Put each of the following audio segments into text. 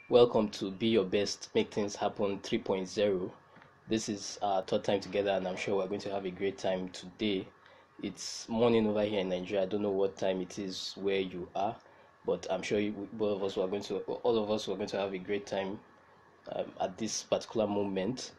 Welcome to Be Your Best, Make Things Happen 3.0. This is our third time together, and I'm sure we're going to have a great time today. It's morning over here in Nigeria. I don't know what time it is where you are, but I'm sure both of us are going to, all of us are going to have a great time at this particular moment.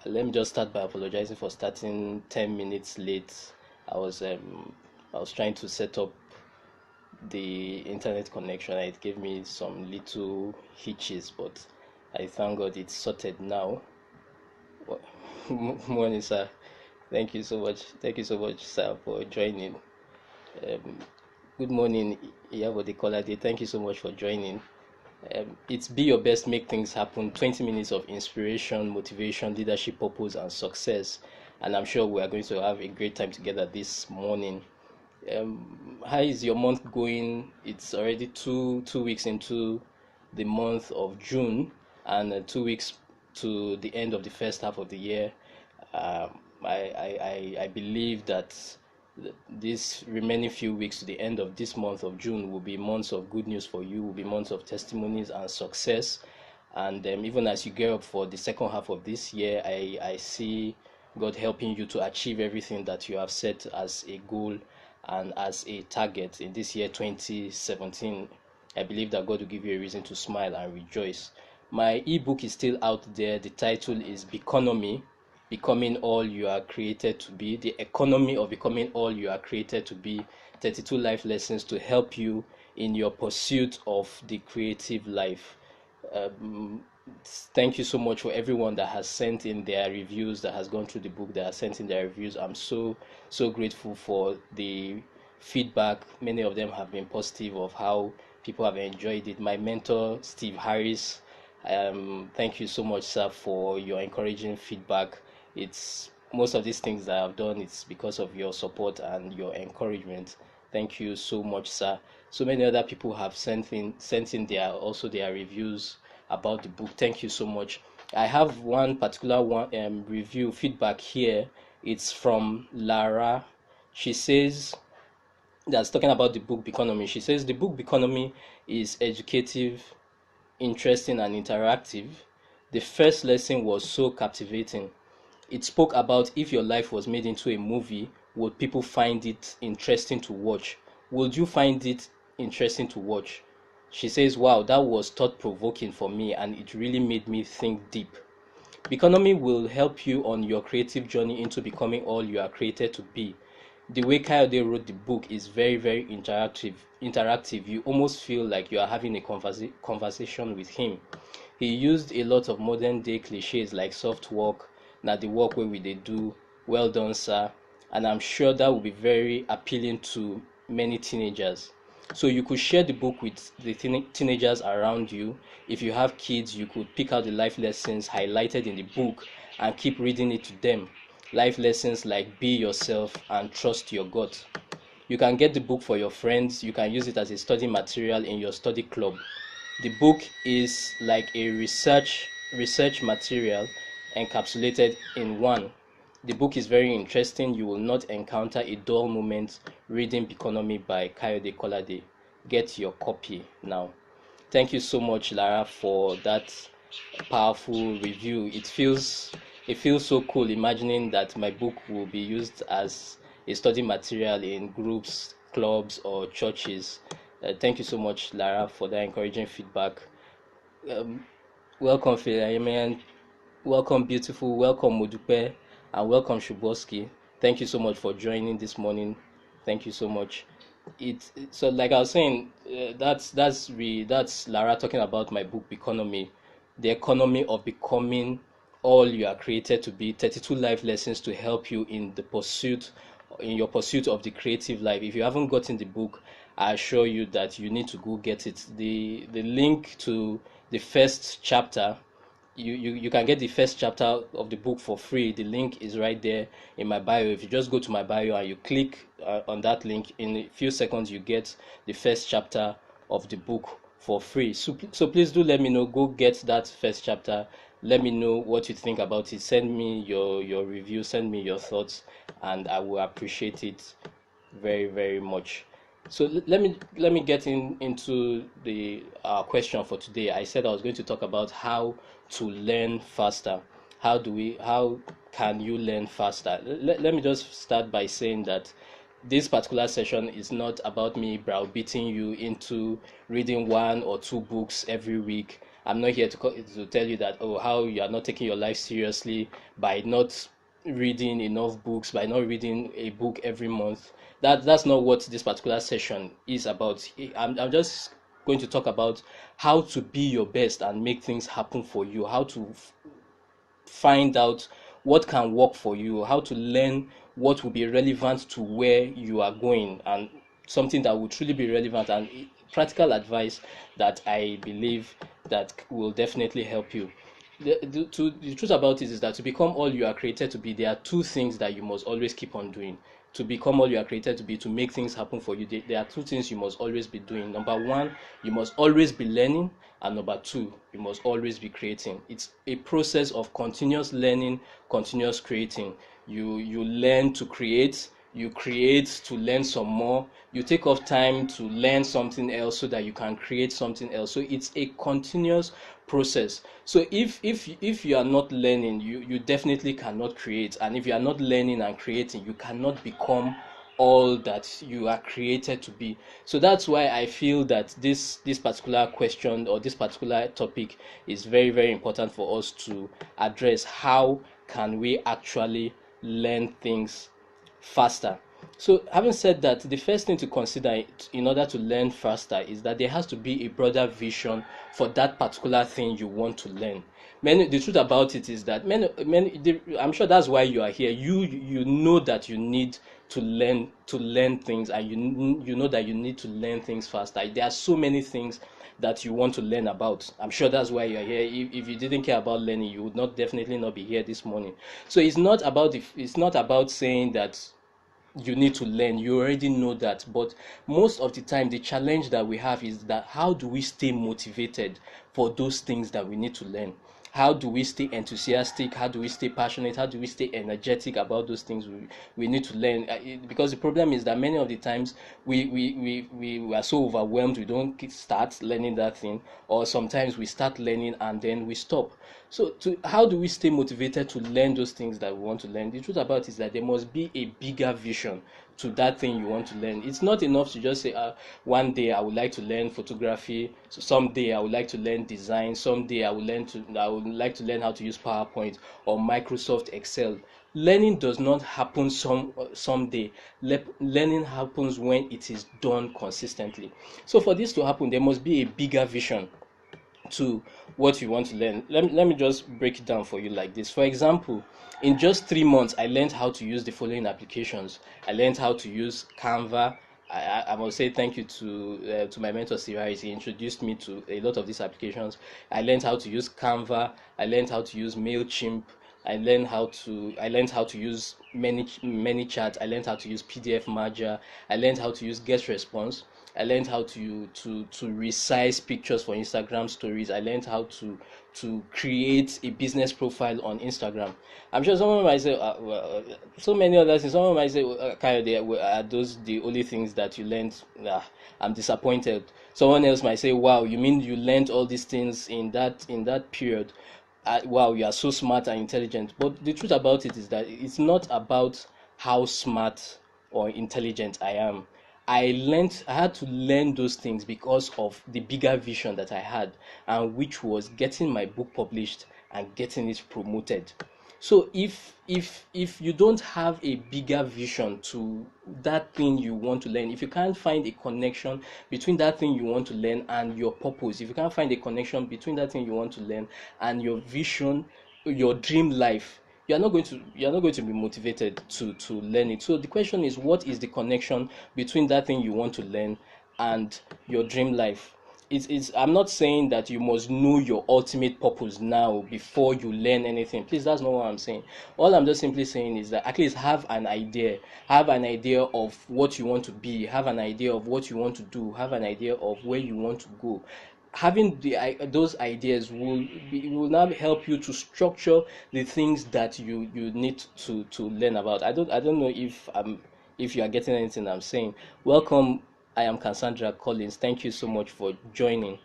Let me just start by apologizing for starting 10 minutes late. I was um, I was trying to set up the internet connection. It gave me some little hitches, but I thank God it's sorted now. Morning, sir. Thank you so much. Thank you so much, sir, for joining. Um, Good morning, Iyabo Kolade. Thank you so much for joining. It's Be Your Best, Make Things Happen. 20 minutes of inspiration, motivation, leadership, purpose, and success. And I'm sure we are going to have a great time together this morning. How is your month going? It's already two weeks into the month of June, and 2 weeks to the end of the first half of the year. I believe that this remaining few weeks to the end of this month of June will be months of good news for you, will be months of testimonies and success. And even as you gear up for the second half of this year, I see God helping you to achieve everything that you have set as a goal and as a target in this year 2017. I believe that God will give you a reason to smile and rejoice. My ebook is still out there. The title is Beconomy, Becoming All You Are Created to Be. The economy of becoming all you are created to be. 32 life lessons to help you in your pursuit of the creative life. Um, Thank you so much for everyone that has sent in their reviews, that has gone through the book, that has sent in their reviews. I'm so grateful for the feedback. Many of them have been positive of how people have enjoyed it. My mentor, Steve Harris, thank you so much, sir, for your encouraging feedback. It's most of these things that I've done, it's because of your support and your encouragement. Thank you so much, sir. So many other people have sent in their reviews about the book. Thank you so much. I have one particular one review feedback here. It's from Lara. She says, that's talking about the book Economy. She says the book Economy is educative, interesting, and interactive. The first lesson was so captivating. It spoke about if your life was made into a movie, would people find it interesting to watch? Would you find it interesting to watch? She says, wow, that was thought provoking for me, and it really made me think deep. Economy will help you on your creative journey into becoming all you are created to be. The way Kayode wrote the book is very interactive. You almost feel like you are having a conversation with him. He used a lot of modern day cliches like soft work, na the work wey we dey do, well done sir, and I'm sure that will be very appealing to many teenagers. So you could share the book with the teenagers around you. If you have kids, you could pick out the life lessons highlighted in the book and keep reading it to them. Life lessons like be yourself and trust your gut. You can get the book for your friends. You can use it as a study material in your study club. The book is like a research material encapsulated in one. The book is very interesting. You will not encounter a dull moment reading Economy by Kayode Kolade. Get your copy now. Thank you so much, Lara, for that powerful review. It feels so cool imagining that my book will be used as a study material in groups, clubs, or churches. Thank you so much, Lara, for that encouraging feedback. Um, Welcome, Philaemen. Welcome, Beautiful. Welcome, Modupe. And welcome, Shuboski. Thank you so much for joining this morning. Thank you so much. So like I was saying, that's Lara talking about my book Economy, the economy of becoming all you are created to be. 32 life lessons to help you in your pursuit of the creative life. If you haven't gotten the book, I assure you that you need to go get it. The link to the first chapter, you can get the first chapter of the book for free. The link is right there in my bio. If you just go to my bio and you click on that link, in a few seconds you get the first chapter of the book for free. So please do let me know. Go get that first chapter. Let me know what you think about it. Send me your review, send me your thoughts, and I will appreciate it very much. So let me get into the question for today. I said I was going to talk about how to learn faster. How can you learn faster? Let me just start by saying that this particular session is not about me browbeating you into reading one or two books every week. I'm not here to tell you that, oh, how you are not taking your life seriously by not reading enough books, by not reading a book every month. That's not what this particular session is about. I'm just going to talk about how to be your best and make things happen for you, how to find out what can work for you, how to learn what will be relevant to where you are going, and something that will truly be relevant, and practical advice that I believe that will definitely help you. The truth about it is that to become all you are created to be, there are two things that you must always keep on doing. To become all you are created to be, to make things happen for you, there are two things you must always be doing. Number one, you must always be learning, and number two, you must always be creating. It's a process of continuous learning, continuous creating. You learn to create, you create to learn some more, you take off time to learn something else so that you can create something else. So it's a continuous process. So if you are not learning, you definitely cannot create, and if you are not learning and creating, you cannot become all that you are created to be. So that's why I feel that this particular question or this particular topic is very, very important for us to address. How can we actually learn things faster? So, having said that, the first thing to consider in order to learn faster is that there has to be a broader vision for that particular thing you want to learn. The truth about it is that I'm sure that's why you are here. You know that you need to learn things, and you know that you need to learn things faster. There are so many things that you want to learn about. I'm sure that's why you're here. If you didn't care about learning, you would not definitely not be here this morning. So it's not about saying that you need to learn. You already know that. But most of the time, the challenge that we have is that how do we stay motivated for those things that we need to learn? How do we stay enthusiastic? How do we stay passionate? How do we stay energetic about those things we need to learn? Because the problem is that many of the times we are so overwhelmed, we don't start learning that thing, or sometimes we start learning and then we stop. So, how do we stay motivated to learn those things that we want to learn? The truth about it is that there must be a bigger vision to that thing you want to learn. It's not enough to just say, one day I would like to learn photography, so someday I would like to learn design, someday I would like to learn how to use PowerPoint or Microsoft Excel. Learning does not happen someday. Learning happens when it is done consistently. So for this to happen, there must be a bigger vision to what you want to learn. Let me just break it down for you like this. For example, in just 3 months, I learned how to use the following applications. I learned how to use Canva. I must say thank you to my mentor Siraj. He introduced me to a lot of these applications. I learned how to use Canva. I learned how to use Mailchimp. I learned how to use ManyChat. I learned how to use PDF Merger. I learned how to use GetResponse. I learned how to resize pictures for Instagram stories. I learned how to create a business profile on Instagram. I'm sure someone might say, so many other things. Someone might say, kind of, are those the only things that you learned? Nah, I'm disappointed. Someone else might say, wow, you mean you learned all these things in that period? Wow, you are so smart and intelligent. But the truth about it is that it's not about how smart or intelligent I am. I had to learn those things because of the bigger vision that I had, and which was getting my book published and getting it promoted. So if you don't have a bigger vision to that thing you want to learn, if you can't find a connection between that thing you want to learn and your purpose, if you can't find a connection between that thing you want to learn and your vision, your dream life, you're not going to be motivated to learn it. So the question is, what is the connection between that thing you want to learn and your dream life? I'm not saying that you must know your ultimate purpose now before you learn anything. Please, that's not what I'm saying. All I'm just simply saying is that at least have an idea of what you want to be, have an idea of what you want to do, have an idea of where you want to go. Having those ideas will now help you to structure the things that you need to learn about. I don't know if you are getting anything I'm saying. Welcome, I am Cassandra Collins. Thank you so much for joining.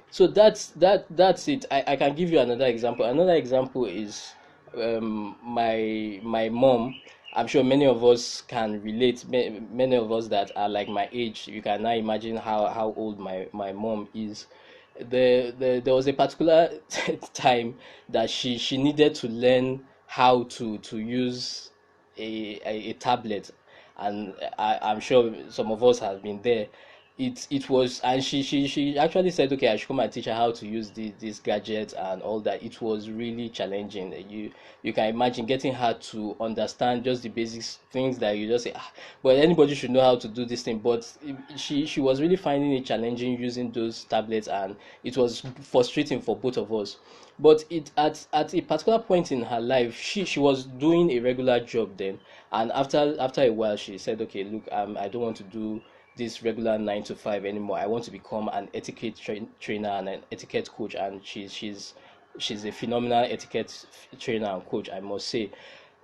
So that's it. I can give you another example. Another example is my mom. I'm sure many of us can relate. Many of us that are like my age, you can now imagine how old my mom is. There was a particular time that she needed to learn how to use a tablet, and I'm sure some of us have been there. It was, and she actually said, okay, I should come and teach her how to use this gadget and all that. It was really challenging. You can imagine getting her to understand just the basic things that you just say, but anybody should know how to do this thing. But she was really finding it challenging using those tablets, and it was frustrating for both of us. But it at a particular point in her life, she was doing a regular job then, and after a while she said, okay, look, I don't want to do this regular 9 to 5 anymore. I want to become an etiquette trainer and an etiquette coach. And she's a phenomenal etiquette trainer and coach, I must say.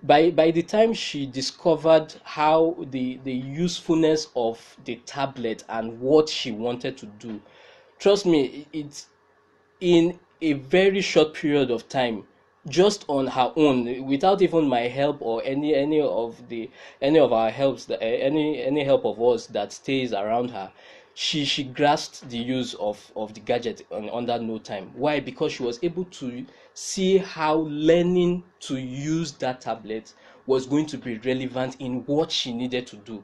By the time she discovered how the usefulness of the tablet and what she wanted to do, trust me, it's in a very short period of time, just on her own, without even my help or any of our helps, any help of us that stays around her. She grasped the use of the gadget under no time. Why? Because she was able to see how learning to use that tablet was going to be relevant in what she needed to do.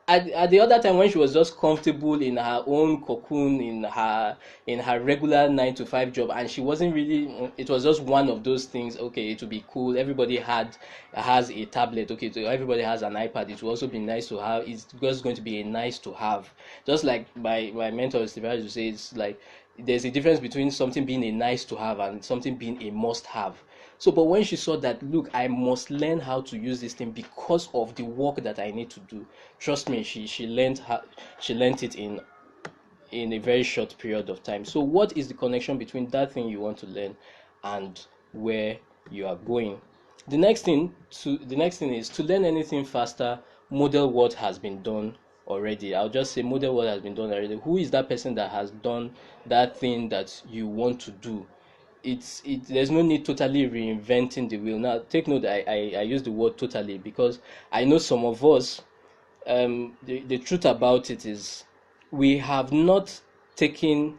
At the other time, when she was just comfortable in her own cocoon, in her regular 9 to 5 job, and she wasn't really, it was just one of those things. Okay, it would be cool, everybody has a tablet. Okay, so everybody has an iPad. It would also be nice to have. It's just going to be a nice to have. Just like my mentor Steve Harris would say, it's like there's a difference between something being a nice to have and something being a must have. So, but when she saw that, look, I must learn how to use this thing because of the work that I need to do. Trust me, she learned it in a very short period of time. So, what is the connection between that thing you want to learn and where you are going? The next thing is to learn anything faster. Model what has been done already. I'll just say model what has been done already. Who is that person that has done that thing that you want to do? There's no need totally reinventing the wheel. Now take note, I use the word totally because I know some of us, the truth about it is we have not taken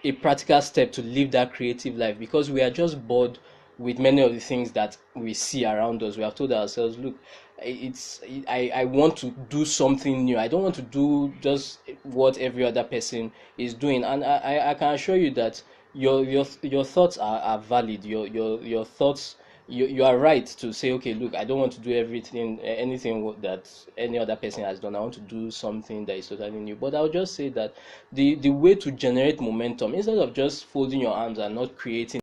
a practical step to live that creative life because we are just bored with many of the things that we see around us. We have told ourselves, look, I want to do something new. I don't want to do just what every other person is doing. And I can assure you that your thoughts are valid. Your thoughts, you are right to say, okay, look, I don't want to do anything that any other person has done. I want to do something that is totally new. But I'll just say that the way to generate momentum, instead of just folding your arms and not creating